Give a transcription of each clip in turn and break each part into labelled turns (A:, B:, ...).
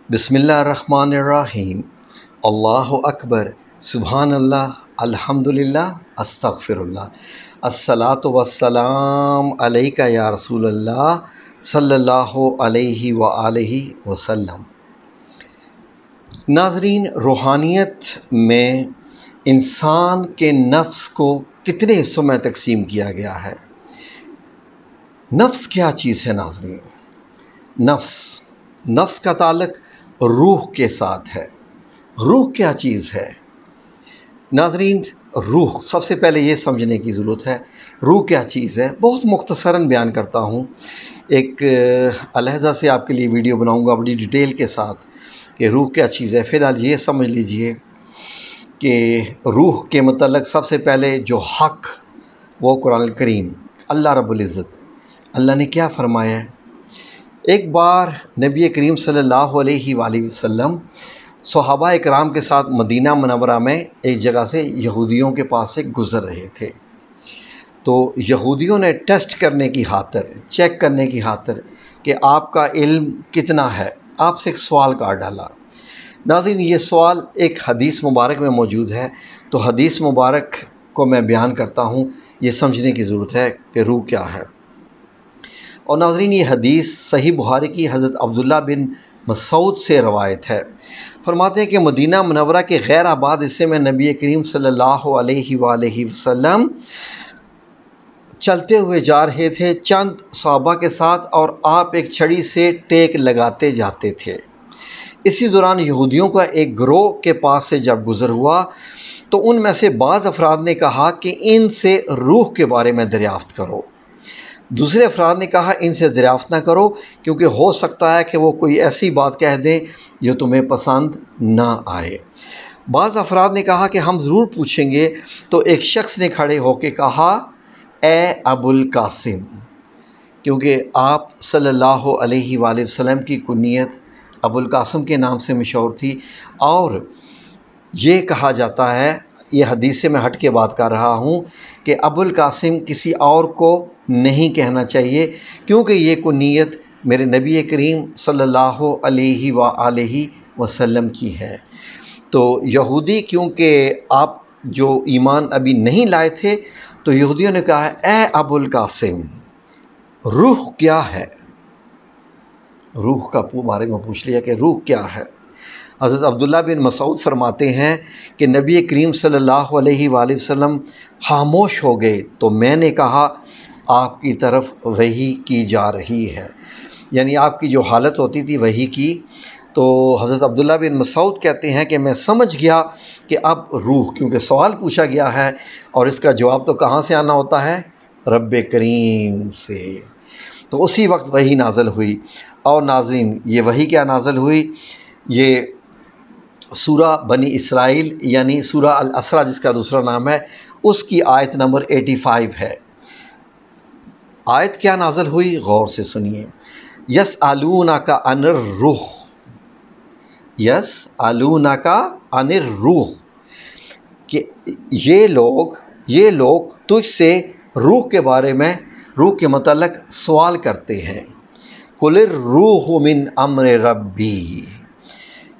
A: بسم اللہ الرحمن الرحیم۔ اللہ اکبر، سبحان اللہ، الحمدللہ، استغفر اللہ، الصلاۃ والسلام علیک یا رسول اللہ صلی اللہ علیہ وآلہ وسلم۔ ناظرین، روحانیت میں انسان کے نفس کو کتنے حصوں میں تقسیم کیا گیا ہے؟ نفس کیا چیز ہے ناظرین؟ نفس کا تعلق روح کے ساتھ ہے۔ روح کیا چیز ہے ناظرین؟ روح سب سے پہلے یہ سمجھنے کی ضرورت ہے، روح کیا چیز ہے۔ بہت مختصراً بیان کرتا ہوں، ایک علیحدہ سے آپ کے لیے ویڈیو بناؤں گا بڑی ڈیٹیل کے ساتھ کہ روح کیا چیز ہے۔ فی الحال یہ سمجھ لیجئے کہ روح کے متعلق سب سے پہلے جو حق وہ قرآن الکریم، اللہ رب العزت، اللہ نے کیا فرمایا ہے؟ ایک بار نبی کریم صلی اللہ علیہ وآلہ وسلم صحابہ اکرام کے ساتھ مدینہ منورہ میں ایک جگہ سے یہودیوں کے پاس سے گزر رہے تھے، تو یہودیوں نے ٹیسٹ کرنے کی خاطر، چیک کرنے کی خاطر کہ آپ کا علم کتنا ہے، آپ سے ایک سوال کاٹ ڈالا۔ ناظرین، یہ سوال ایک حدیث مبارک میں موجود ہے، تو حدیث مبارک کو میں بیان کرتا ہوں، یہ سمجھنے کی ضرورت ہے کہ روح کیا ہے۔ اور ناظرین، یہ حدیث صحیح بخاری کی حضرت عبداللہ بن مسعود سے روایت ہے۔ فرماتے ہیں کہ مدینہ منورہ کے غیر آباد حصے میں نبی کریم صلی اللہ علیہ وآلہ وسلم چلتے ہوئے جا رہے تھے چند صحابہ کے ساتھ، اور آپ ایک چھڑی سے ٹیک لگاتے جاتے تھے۔ اسی دوران یہودیوں کا ایک گروہ کے پاس سے جب گزر ہوا تو ان میں سے بعض افراد نے کہا کہ ان سے روح کے بارے میں دریافت کرو۔ دوسرے افراد نے کہا ان سے دریافت نہ کرو، کیونکہ ہو سکتا ہے کہ وہ کوئی ایسی بات کہہ دیں جو تمہیں پسند نہ آئے۔ بعض افراد نے کہا کہ ہم ضرور پوچھیں گے، تو ایک شخص نے کھڑے ہو کے کہا، اے ابو القاسم، کیونکہ آپ صلی اللہ علیہ وآلہ وسلم کی کنیت ابو القاسم کے نام سے مشہور تھی، اور یہ کہا جاتا ہے، یہ حدیث سے میں ہٹ کے بات کر رہا ہوں، کہ ابو القاسم کسی اور کو نہیں کہنا چاہیے، کیونکہ یہ کنیت میرے نبی کریم صلی اللہ علیہ وآلہ وسلم کی ہے۔ تو یہودی، کیونکہ آپ جو ایمان ابھی نہیں لائے تھے، تو یہودیوں نے کہا، اے ابو القاسم، روح کیا ہے؟ روح کا بارے میں پوچھ لیا کہ روح کیا ہے۔ حضرت عبداللہ بن مسعود فرماتے ہیں کہ نبی کریم صلی اللہ علیہ وآلہ وسلم خاموش ہو گئے، تو میں نے کہا، آپ کی طرف وحی کی جا رہی ہے، یعنی آپ کی جو حالت ہوتی تھی وحی کی۔ تو حضرت عبداللہ بن مسعود کہتے ہیں کہ میں سمجھ گیا کہ اب روح، کیونکہ سوال پوچھا گیا ہے اور اس کا جواب تو کہاں سے آنا ہوتا ہے؟ رب کریم سے۔ تو اسی وقت وحی نازل ہوئی۔ اور ناظرین، یہ وحی کیا نازل ہوئی؟ یہ سورہ بنی اسرائیل، یعنی سورہ الاسراء جس کا دوسرا نام ہے، اس کی آیت نمبر 85 ہے۔ آیت کیا نازل ہوئی؟ غور سے سنیے۔ یسألونک عن الروح، یسألونک عن الروح، کہ یہ لوگ تجھ سے روح کے بارے میں، روح کے متعلق سوال کرتے ہیں۔ قل الروح من امر ربی،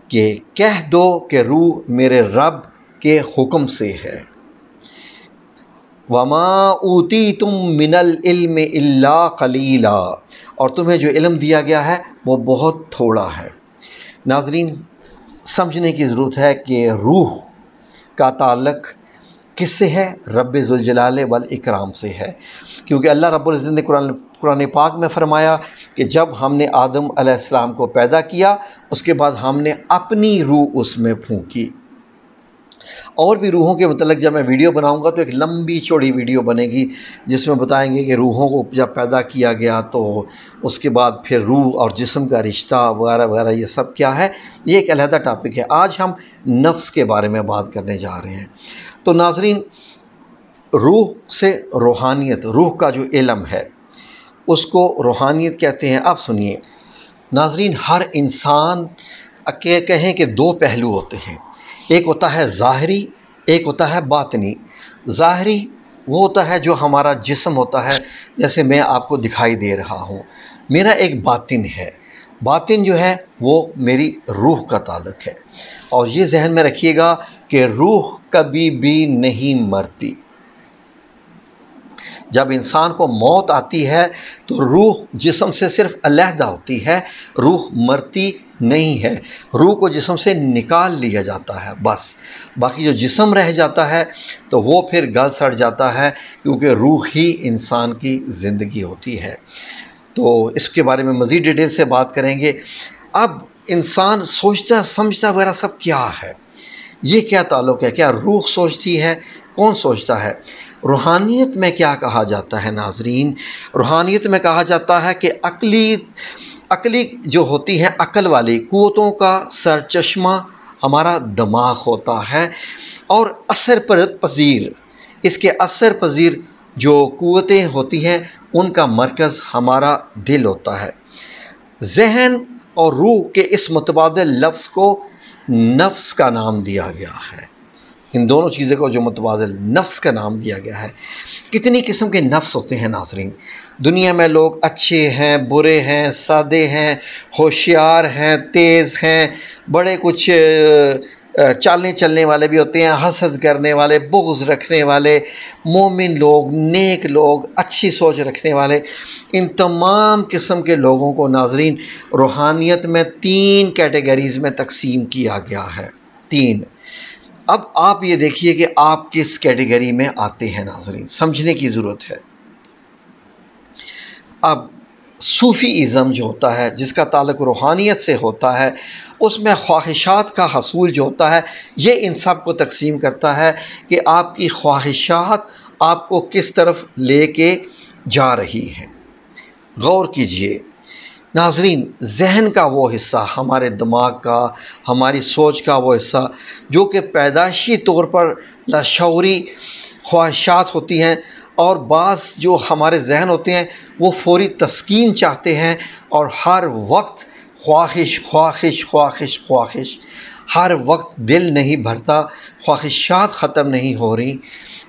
A: کہ کہہ دو کہ روح میرے رب کے حکم سے ہے۔ وما اوتیتم من العلم الا قلیلا، اور تمہیں جو علم دیا گیا ہے وہ بہت تھوڑا ہے۔ ناظرین، سمجھنے کی ضرورت ہے کہ روح کا تعلق کس سے ہے؟ رب ذوالجلال والاکرام سے ہے، کیونکہ اللہ رب العزت نے قرآن پاک میں فرمایا کہ جب ہم نے آدم علیہ السلام کو پیدا کیا، اس کے بعد ہم نے اپنی روح اس میں پھونکی۔ اور بھی روحوں کے متعلق جب میں ویڈیو بناؤں گا تو ایک لمبی چوڑی ویڈیو بنے گی، جس میں بتائیں گے کہ روحوں کو جب پیدا کیا گیا تو اس کے بعد پھر روح اور جسم کا رشتہ وغیرہ وغیرہ، یہ سب کیا ہے، یہ ایک علیحدہ ٹاپک ہے۔ آج ہم نفس کے بارے میں بات کرنے جا رہے ہیں۔ تو ناظرین، روح سے روحانیت، روح کا جو علم ہے اس کو روحانیت کہتے ہیں۔ اب سنیے ناظرین، ہر انسان کے کہیں کہ دو پہلو ہوتے ہیں، ایک ہوتا ہے ظاہری، ایک ہوتا ہے باطنی۔ ظاہری وہ ہوتا ہے جو ہمارا جسم ہوتا ہے، جیسے میں آپ کو دکھائی دے رہا ہوں، میرا ایک باطن ہے، باطن جو ہے وہ میری روح کا تعلق ہے، اور یہ ذہن میں رکھیے گا کہ روح کبھی بھی نہیں مرتی۔ جب انسان کو موت آتی ہے تو روح جسم سے صرف علیحدہ ہوتی ہے، روح مرتی نہیں ہے، روح کو جسم سے نکال لیا جاتا ہے بس، باقی جو جسم رہ جاتا ہے تو وہ پھر گل سڑ جاتا ہے، کیونکہ روح ہی انسان کی زندگی ہوتی ہے۔ تو اس کے بارے میں مزید ڈیٹیل سے بات کریں گے۔ اب انسان سوچتا سمجھتا وغیرہ سب کیا ہے، یہ کیا تعلق ہے؟ کیا روح سوچتی ہے؟ کون سوچتا ہے؟ روحانیت میں کیا کہا جاتا ہے ناظرین؟ روحانیت میں کہا جاتا ہے کہ عقلی جو ہوتی ہیں، عقل والی قوتوں کا سرچشمہ ہمارا دماغ ہوتا ہے، اور اثر پذیر، اس کے اثر پذیر جو قوتیں ہوتی ہیں ان کا مرکز ہمارا دل ہوتا ہے۔ ذہن اور روح کے اس متبادل لفظ کو نفس کا نام دیا گیا ہے۔ ان دونوں چیزوں کو جو متبادل نفس کا نام دیا گیا ہے۔ کتنی قسم کے نفس ہوتے ہیں ناظرین؟ دنیا میں لوگ اچھے ہیں، برے ہیں، سادے ہیں، ہوشیار ہیں، تیز ہیں، بڑے کچھ چالنے چلنے والے بھی ہوتے ہیں، حسد کرنے والے، بغض رکھنے والے، مومن لوگ، نیک لوگ، اچھی سوچ رکھنے والے۔ ان تمام قسم کے لوگوں کو ناظرین روحانیت میں 3 کیٹیگریز میں تقسیم کیا گیا ہے، 3۔ اب آپ یہ دیکھیے کہ آپ کس کیٹیگری میں آتے ہیں ناظرین، سمجھنے کی ضرورت ہے۔ اب صوفی ازم جو ہوتا ہے، جس کا تعلق روحانیت سے ہوتا ہے، اس میں خواہشات کا حصول جو ہوتا ہے، یہ ان سب کو تقسیم کرتا ہے کہ آپ کی خواہشات آپ کو کس طرف لے کے جا رہی ہیں۔ غور کیجئے ناظرین، ذہن کا وہ حصہ، ہمارے دماغ کا، ہماری سوچ کا وہ حصہ جو کہ پیدائشی طور پر لاشعوری خواہشات ہوتی ہیں، اور بعض جو ہمارے ذہن ہوتے ہیں وہ فوری تسکین چاہتے ہیں، اور ہر وقت خواہش خواہش خواہش خواہش، ہر وقت دل نہیں بھرتا، خواہشات ختم نہیں ہو رہی۔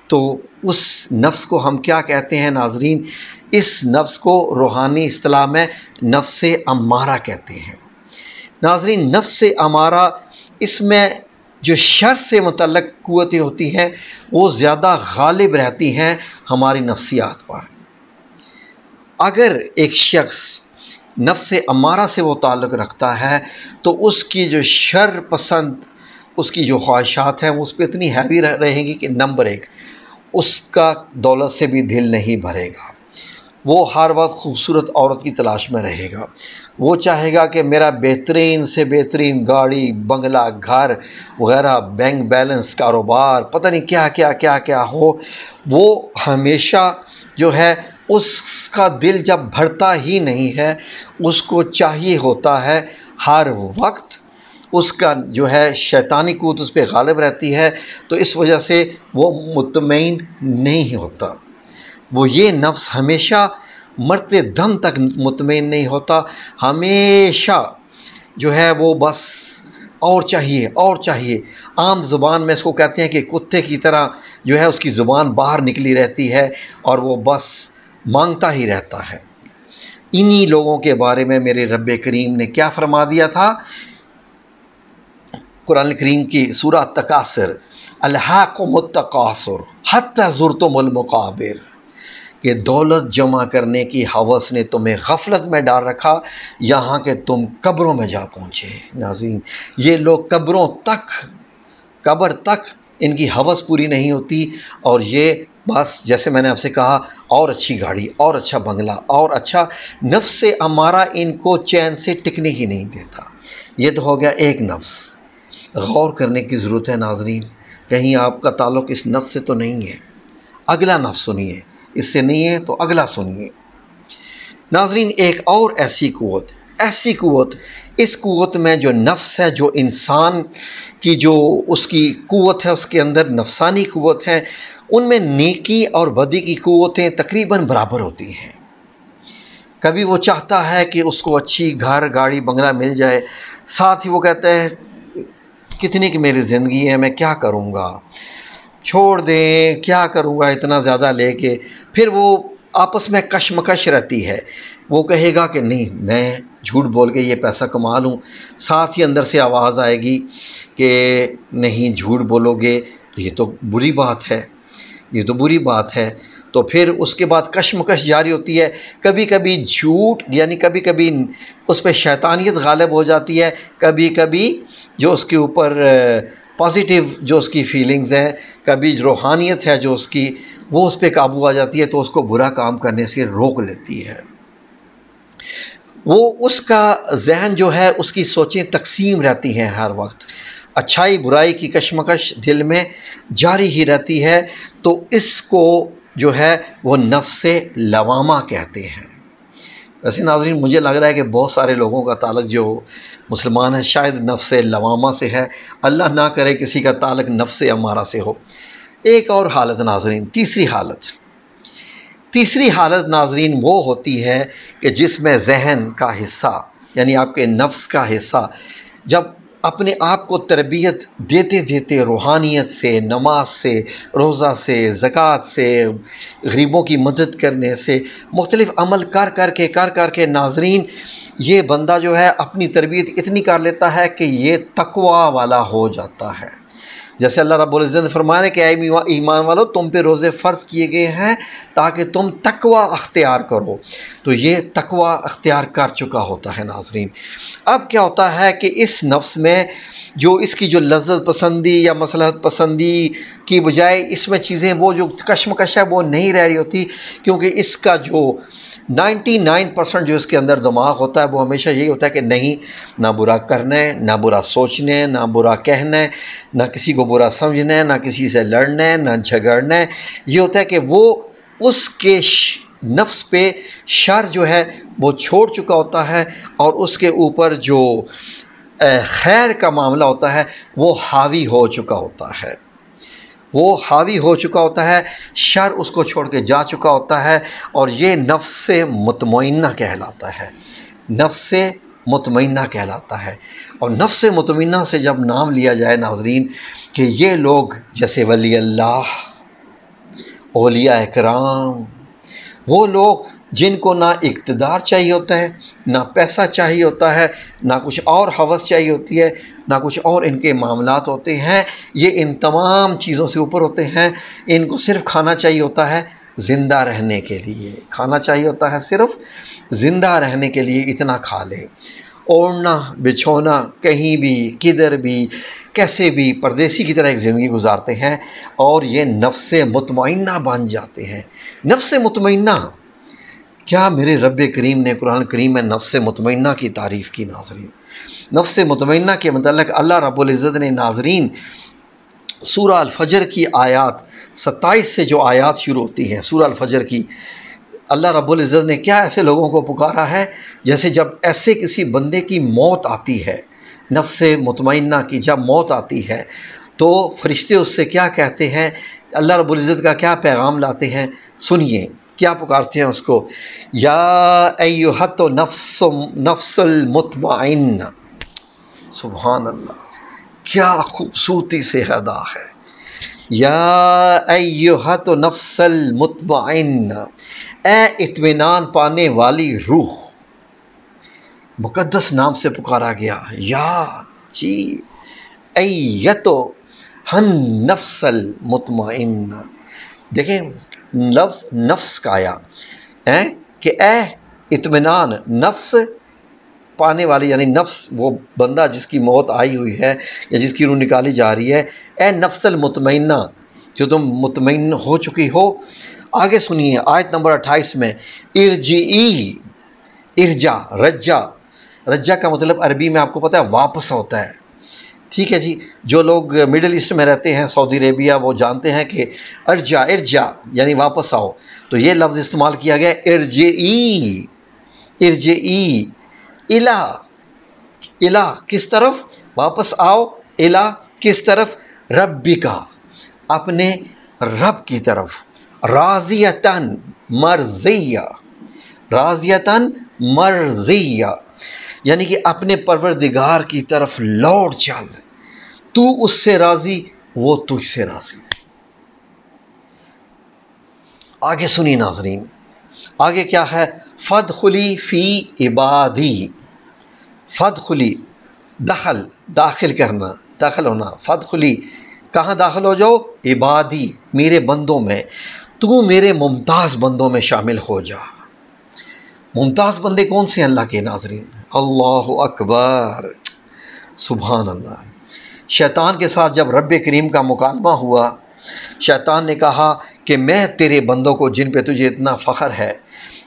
A: تو اس نفس کو ہم کیا کہتے ہیں ناظرین؟ اس نفس کو روحانی اصطلاح میں نفس امارہ کہتے ہیں۔ ناظرین، نفس امارہ، اس میں جو شر سے متعلق قوتیں ہوتی ہیں وہ زیادہ غالب رہتی ہیں ہماری نفسیات پر۔ اگر ایک شخص نفس امارہ سے وہ تعلق رکھتا ہے تو اس کی جو شر پسند، اس کی جو خواہشات ہیں وہ اس پہ اتنی ہیوی رہیں گی کہ نمبر 1، اس کا دولت سے بھی دل نہیں بھرے گا، وہ ہر وقت خوبصورت عورت کی تلاش میں رہے گا، وہ چاہے گا کہ میرا بہترین سے بہترین گاڑی، بنگلہ، گھر وغیرہ، بینک بیلنس، کاروبار، پتہ نہیں کیا کیا کیا کیا ہو۔ وہ ہمیشہ جو ہے اس کا دل جب بھرتا ہی نہیں ہے، اس کو چاہیے ہوتا ہے ہر وقت، اس کا جو ہے شیطانی قوت اس پہ غالب رہتی ہے، تو اس وجہ سے وہ مطمئن نہیں ہوتا۔ وہ یہ نفس ہمیشہ مرتے دم تک مطمئن نہیں ہوتا، ہمیشہ جو ہے وہ بس اور چاہیے اور چاہیے۔ عام زبان میں اس کو کہتے ہیں کہ کتے کی طرح جو ہے اس کی زبان باہر نکلی رہتی ہے اور وہ بس مانگتا ہی رہتا ہے۔ انہی لوگوں کے بارے میں میرے رب کریم نے کیا فرما دیا تھا؟ قرآن کریم کی سورہ تکاثر، الہاکم التکاثر حتی زرتم المقابر، کہ دولت جمع کرنے کی ہوس نے تمہیں غفلت میں ڈال رکھا یہاں کہ تم قبروں میں جا پہنچے۔ ناظرین، یہ لوگ قبر تک ان کی ہوس پوری نہیں ہوتی، اور یہ بس جیسے میں نے آپ سے کہا، اور اچھی گاڑی، اور اچھا بنگلہ، اور اچھا، نفس امارہ ان کو چین سے ٹکنے ہی نہیں دیتا۔ یہ تو ہو گیا ایک نفس۔ غور کرنے کی ضرورت ہے ناظرین، کہیں آپ کا تعلق اس نفس سے تو نہیں ہے۔ اگلا نفس سنیے، اس سے نہیں ہے تو اگلا سنیے ناظرین۔ ایک اور ایسی قوت، اس قوت میں جو نفس ہے، جو انسان کی جو اس کی قوت ہے، اس کے اندر نفسانی قوت ہے، ان میں نیکی اور بدی کی قوتیں تقریباً برابر ہوتی ہیں۔ کبھی وہ چاہتا ہے کہ اس کو اچھی گھر، گاڑی، بنگلہ مل جائے، ساتھ ہی وہ کہتا ہے کتنی کی میری زندگی ہے، میں کیا کروں گا، چھوڑ دیں، کیا کروں گا اتنا زیادہ لے کے۔ پھر وہ آپس میں کشمکش رہتی ہے، وہ کہے گا کہ نہیں، میں جھوٹ بول کے یہ پیسہ کما لوں، ساتھ ہی اندر سے آواز آئے گی کہ نہیں جھوٹ بولو گے یہ تو بری بات ہے، یہ تو بری بات ہے۔ تو پھر اس کے بعد کشمکش جاری ہوتی ہے، کبھی کبھی جھوٹ یعنی کبھی کبھی اس پہ شیطانیت غالب ہو جاتی ہے، کبھی کبھی جو اس کے اوپر پازیٹیو جو اس کی فیلنگز ہیں، کبھی روحانیت ہے جو اس کی، وہ اس پہ قابو آ جاتی ہے تو اس کو برا کام کرنے سے روک لیتی ہے۔ وہ اس کا ذہن جو ہے اس کی سوچیں تقسیم رہتی ہیں، ہر وقت اچھائی برائی کی کشمکش دل میں جاری ہی رہتی ہے، تو اس کو جو ہے وہ نفس لوامہ کہتے ہیں۔ ویسے ناظرین مجھے لگ رہا ہے کہ بہت سارے لوگوں کا تعلق جو مسلمان ہیں شاید نفس لوامہ سے ہے، اللہ نہ کرے کسی کا تعلق نفس امارہ سے ہو۔ ایک اور حالت ناظرین، تیسری حالت ناظرین وہ ہوتی ہے کہ جس میں ذہن کا حصہ یعنی آپ کے نفس کا حصہ جب اپنے آپ کو تربیت دیتے دیتے روحانیت سے، نماز سے، روزہ سے، زکوٰۃ سے، غریبوں کی مدد کرنے سے، مختلف عمل کر کے ناظرین یہ بندہ جو ہے اپنی تربیت اتنی کر لیتا ہے کہ یہ تقوی والا ہو جاتا ہے۔ جیسے اللہ رب العزت نے فرمایا کہ اے ایمان والو تم پہ روزے فرض کیے گئے ہیں تاکہ تم تقوی اختیار کرو، تو یہ تقوی اختیار کر چکا ہوتا ہے ناظرین۔ اب کیا ہوتا ہے کہ اس نفس میں جو اس کی جو لذت پسندی یا مصلحت پسندی کی بجائے اس میں چیزیں وہ جو کشمکش ہے وہ نہیں رہ رہی ہوتی، کیونکہ اس کا جو 99% جو اس کے اندر دماغ ہوتا ہے وہ ہمیشہ یہی ہوتا ہے کہ نہیں، نہ برا کرنا ہے، نہ برا سوچنا ہے، نہ برا کہنا ہے، نہ کسی کو برا سمجھنا ہے، نہ کسی سے لڑنا ہے، نہ جھگڑنا ہے۔ یہ ہوتا ہے کہ وہ اس کے نفس پہ شر جو ہے وہ چھوڑ چکا ہوتا ہے، اور اس کے اوپر جو خیر کا معاملہ ہوتا ہے وہ حاوی ہو چکا ہوتا ہے، شر اس کو چھوڑ کے جا چکا ہوتا ہے، اور یہ نفس مطمئنہ کہلاتا ہے۔ اور نفس مطمئنہ سے جب نام لیا جائے ناظرین کہ یہ لوگ جیسے ولی اللہ، اولیاء اکرام، وہ لوگ جن کو نہ اقتدار چاہیے ہوتا ہے، نہ پیسہ چاہیے ہوتا ہے، نہ کچھ اور ہوس چاہیے ہوتی ہے، نہ کچھ اور ان کے معاملات ہوتے ہیں، یہ ان تمام چیزوں سے اوپر ہوتے ہیں۔ ان کو صرف کھانا چاہیے ہوتا ہے زندہ رہنے کے لیے، صرف زندہ رہنے کے لیے اتنا کھا لیں، اوڑھنا بچھونا کہیں بھی کدھر بھی کیسے بھی پردیسی کی طرح ایک زندگی گزارتے ہیں، اور یہ نفس مطمئنہ بن جاتے ہیں۔ نفس مطمئنہ، کیا میرے رب کریم نے قرآن کریم میں نفس مطمئنہ کی تعریف کی ناظرین۔ نفس مطمئنہ کے متعلق اللہ رب العزت نے ناظرین سورہ الفجر کی آیات 27 سے جو آیات شروع ہوتی ہیں سورہ الفجر کی، اللہ رب العزت نے کیا ایسے لوگوں کو پکارا ہے، جیسے جب ایسے کسی بندے کی موت آتی ہے، نفس مطمئنہ کی جب موت آتی ہے تو فرشتے اس سے کیا کہتے ہیں، اللہ رب العزت کا کیا پیغام لاتے ہیں، سنیے کیا پکارتے ہیں اس کو، یا ایھا نفس المطمئنہ۔ سبحان اللہ، کیا خوبصورتی سے ادا ہے، یا ایھا نفس المطمئنہ، اے اطمینان پانے والی روح، مقدس نام سے پکارا گیا، یا جی ایھا نفس المطمئنہ۔ دیکھیں لفظ نفس کا آیا کہ اے اطمینان نفس پانے والی، یعنی نفس وہ بندہ جس کی موت آئی ہوئی ہے یا جس کی روح نکالی جا رہی ہے، اے نفس المطمئنہ جو تم مطمئن ہو چکی ہو۔ آگے سنیے آیت نمبر 28 میں، ارجعی، رجع کا مطلب عربی میں آپ کو پتہ ہے واپس ہوتا ہے، ٹھیک ہے جی۔ جو لوگ مڈل ایسٹ میں رہتے ہیں، سعودی عربیہ، وہ جانتے ہیں کہ ارجع یعنی واپس آؤ، تو یہ لفظ استعمال کیا گیا ارجعی الا کس طرف، واپس آؤ، الا کس طرف، ربکا اپنے رب کی طرف، راضیتاً مرضیہ یعنی کہ اپنے پروردگار کی طرف لوٹ چل، تو اس سے راضی وہ تجھ سے راضی۔ آگے سنی ناظرین، آگے کیا ہے، فادخلی فی عبادی، فدخلی، داخل کرنا، داخل ہونا، فدخلی کہاں داخل ہو جاؤ؟ عبادی، میرے بندوں میں، تو میرے ممتاز بندوں میں شامل ہو جا۔ ممتاز بندے کون سے ہیں اللہ کے ناظرین؟ اللہ اکبر، سبحان اللہ۔ شیطان کے ساتھ جب رب کریم کا مکالمہ ہوا، شیطان نے کہا کہ میں تیرے بندوں کو جن پہ تجھے اتنا فخر ہے،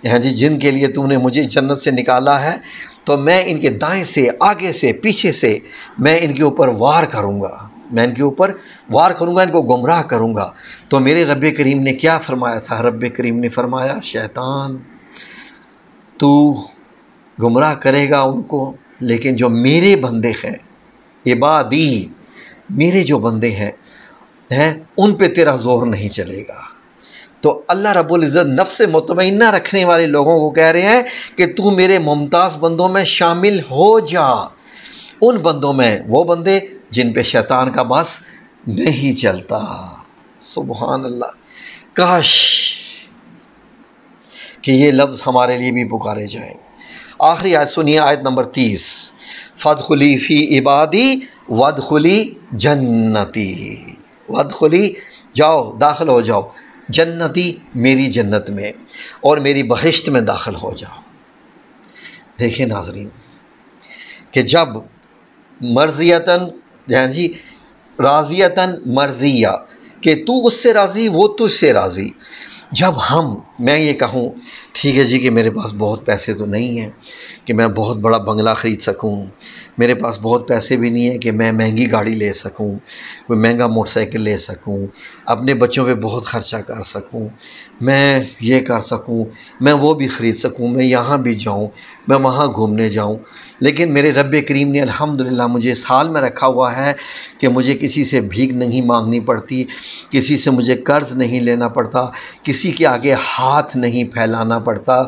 A: ہاں جی، جن کے لیے تو نے مجھے جنت سے نکالا ہے، تو میں ان کے دائیں سے، آگے سے، پیچھے سے میں ان کے اوپر وار کروں گا، میں ان کے اوپر وار کروں گا، ان کو گمراہ کروں گا۔ تو میرے رب کریم نے کیا فرمایا تھا؟ رب کریم نے فرمایا شیطان تو گمراہ کرے گا ان کو، لیکن جو میرے بندے ہیں، عبادی، میرے جو بندے ہیں ان پہ تیرا زور نہیں چلے گا۔ تو اللہ رب العزت نفس مطمئنہ رکھنے والے لوگوں کو کہہ رہے ہیں کہ تو میرے ممتاز بندوں میں شامل ہو جا، ان بندوں میں، وہ بندے جن پہ شیطان کا بس نہیں چلتا۔ سبحان اللہ، کاش کہ یہ لفظ ہمارے لیے بھی پکارے جائیں۔ آخری آیت سنیے، آیت نمبر 30، فادخلی فی عبادی وادخلی جنتی، وادخلی جاؤ، داخل ہو جاؤ، جنتی، میری جنت میں، اور میری بہشت میں داخل ہو جاؤ۔ دیکھیں ناظرین کہ جب مرضیتاً، جی، راضیتاً مرضیہ، کہ تو اس سے راضی، وہ تجھ سے راضی۔ جب میں یہ کہوں ٹھیک ہے جی کہ میرے پاس بہت پیسے تو نہیں ہیں کہ میں بہت بڑا بنگلہ خرید سکوں، میرے پاس بہت پیسے بھی نہیں ہیں کہ میں مہنگی گاڑی لے سکوں، کوئی مہنگا موٹر سائیکل لے سکوں، اپنے بچوں پہ بہت خرچہ کر سکوں، میں یہ کر سکوں، میں وہ بھی خرید سکوں، میں یہاں بھی جاؤں، میں وہاں گھومنے جاؤں، لیکن میرے رب کریم نے الحمدللہ مجھے اس حال میں رکھا ہوا ہے کہ مجھے کسی سے بھیک نہیں مانگنی پڑتی، کسی سے مجھے قرض نہیں لینا پڑتا، کسی کے آگے ہاتھ نہیں پھیلانا پڑتا،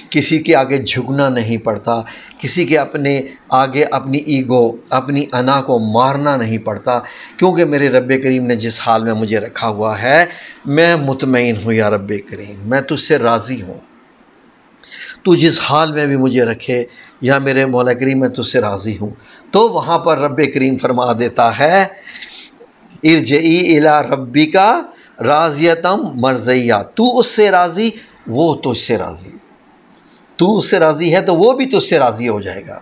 A: کسی کے آگے جھکنا نہیں پڑتا، کسی کے آگے اپنی ایگو، اپنی انا کو مارنا نہیں پڑتا، کیونکہ میرے رب کریم نے جس حال میں مجھے رکھا ہوا ہے میں مطمئن ہوں۔ یا رب کریم، میں تجھ سے راضی ہوں، تو جس حال میں بھی مجھے رکھے، یا میرے مولا کریم میں تجھ سے راضی ہوں۔ تو وہاں پر رب کریم فرما دیتا ہے ارجعی الی ربک راضیۃ مرضیہ، تو اس سے راضی، وہ تجھ سے راضی، تو اس سے راضی ہے تو وہ بھی تجھ سے راضی ہو جائے گا۔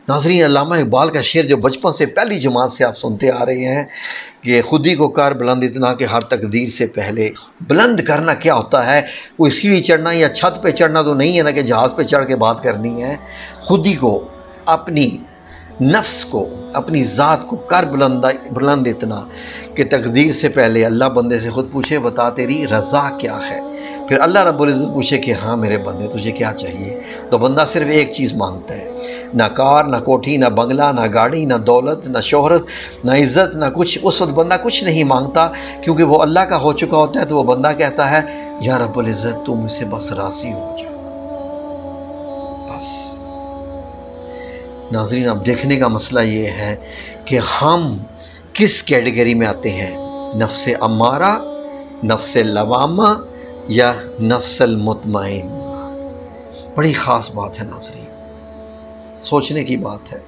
A: ناظرین، علامہ اقبال کا شعر جو بچپن سے پہلی جماعت سے آپ سنتے آ رہے ہیں کہ خودی کو کر بلند اتنا کہ ہر تقدیر سے پہلے۔ بلند کرنا کیا ہوتا ہے؟ کوئی سیڑھی چڑھنا یا چھت پہ چڑھنا تو نہیں ہے نا کہ جہاز پہ چڑھ کے بات کرنی ہے۔ خودی کو، اپنی نفس کو، اپنی ذات کو کر بلند اتنا کہ تقدیر سے پہلے اللہ بندے سے خود پوچھے بتا تیری رضا کیا ہے، پھر اللہ رب العزت پوچھے کہ ہاں میرے بندے تجھے کیا چاہیے، تو بندہ صرف ایک چیز مانگتا ہے، نہ کار، نہ کوٹھی، نہ بنگلہ، نہ گاڑی، نہ دولت، نہ شہرت، نہ عزت، نہ کچھ۔ اس وقت بندہ کچھ نہیں مانگتا کیونکہ وہ اللہ کا ہو چکا ہوتا ہے، تو وہ بندہ کہتا ہے یا رب العزت تو مجھ سے بس راضی ہو جا، بس۔ ناظرین، اب دیکھنے کا مسئلہ یہ ہے کہ ہم کس کیٹیگری میں آتے ہیں، نفس امارہ، نفس لوامہ، یا نفس المطمئن؟ بڑی خاص بات ہے ناظرین، سوچنے کی بات ہے۔